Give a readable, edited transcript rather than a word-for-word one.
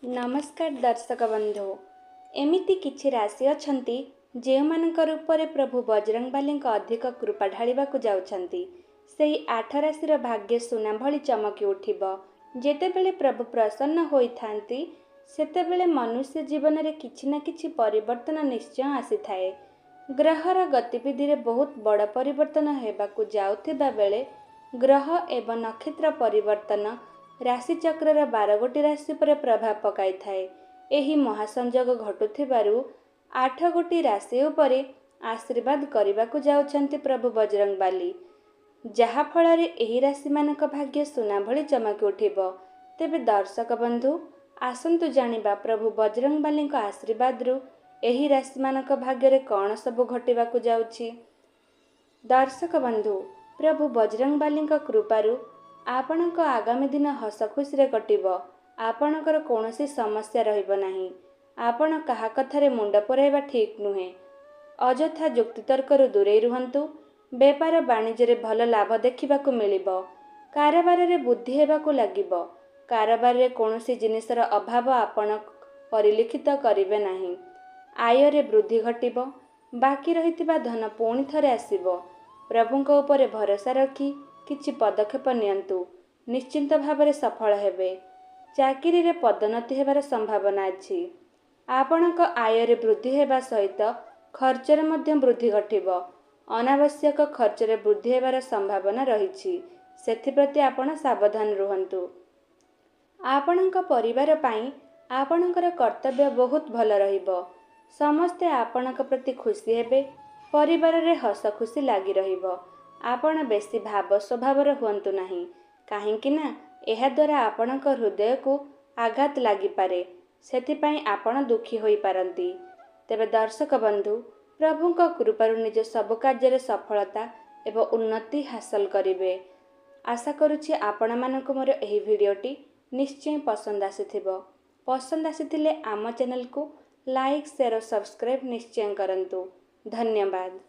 नमस्कार दर्शक बंधु। एमिति किछि राशि अछंती जेउमानकर उपरे प्रभु बजरंगबाली अधिक कृपा ढाळिबाकु जाउछंती। सेही 8 राशिर भाग्य सुना भଳି चमकी उठिब। जेतेबेले प्रभु प्रसन्न होइथांती सेतेबेले मनुष्य जीवन रे किछि ना किछि परिवर्तन निश्चय आसीथाए। ग्रहर गतिविधि रे बहुत बड़ परिवर्तन हेबाकु जाउथिबा बेले ग्रह एवं नक्षत्र परिवर्तन राशि चक्रर 12 गोटी राशि पर प्रभाव पकाई थाए। एही महासंजोग घटुथिबारु 8 गोटी राशि उपरे आशीर्वाद करिबाकु जाउछंती प्रभु बजरंगबाली, जहा फଳରେ एही राशि मानक भाग्य सुना भଳି चमकी उठिब। तेबे दर्शक बंधु आसंतु जानिबा प्रभु बजरंगबाली आशीर्वाद रु एही राशि मानक भाग्य रे कौन सब घटिबाकु जाउछि। दर्शक बंधु प्रभु बजरंगबाली कृपारु आपणक आगामी दिन हस खुशी रे कटिब। आपणकर कौनसी समस्या रहिब नाही। आपण काहा कथारे मुंड पुराइबा ठीक नुहे। अजथा जुक्तितर्करु दूरे रुहंतु। बेपार वाणिज्य रे भल लाभ देखिबाकु मिलिब। कारोबार रे बुद्धि हेबाकु लागिब। कारोबार रे कौनसी जिनिसर अभाव आपण परिलिखित करिवे नाही। आय रे वृद्धि घटिब। बाकी रहितिबा धन पुणी थरे आसिब। प्रभुंक उपरे भरोसा रखी किछि पदक्षेप नियंतु। निश्चिंत भावरे सफल हेबे। चाकरी रे पदोन्नति हेबार संभावना अछि। आपणक आय रे वृद्धि हेबा सहित खर्च रे मध्य वृद्धि घटिब। अनावश्यक खर्च रे वृद्धि हेबार संभावना रहिछि। सेथिप्रति आपण सावधान रुहंतु। आपणक परिवार पई आपणकर कर्तव्य बहुत भल रहिब। समस्ते आपणक प्रति खुशी हेबे। परिवार रे हस खुशी लागी रहिब। आपण बेसी भाव स्वभावर हुअंतु नाही, काहेकि ना एहा द्वारा आपणक हृदय को आघात लागि पारे। सेथिपई आपण दुखी होई पारंती। तेबे दर्शक बंधु प्रभुंक कृपारु निज सब कार्य सफलता एवं उन्नति हासिल करिवे। आशा करुछि आपण मानक मोर एही भिडियोटी निश्चय पसंद आसीथिबो। पसंद आसीथिले आम चैनल को लाइक शेयर और सब्सक्राइब निश्चय करंतु। धन्यवाद।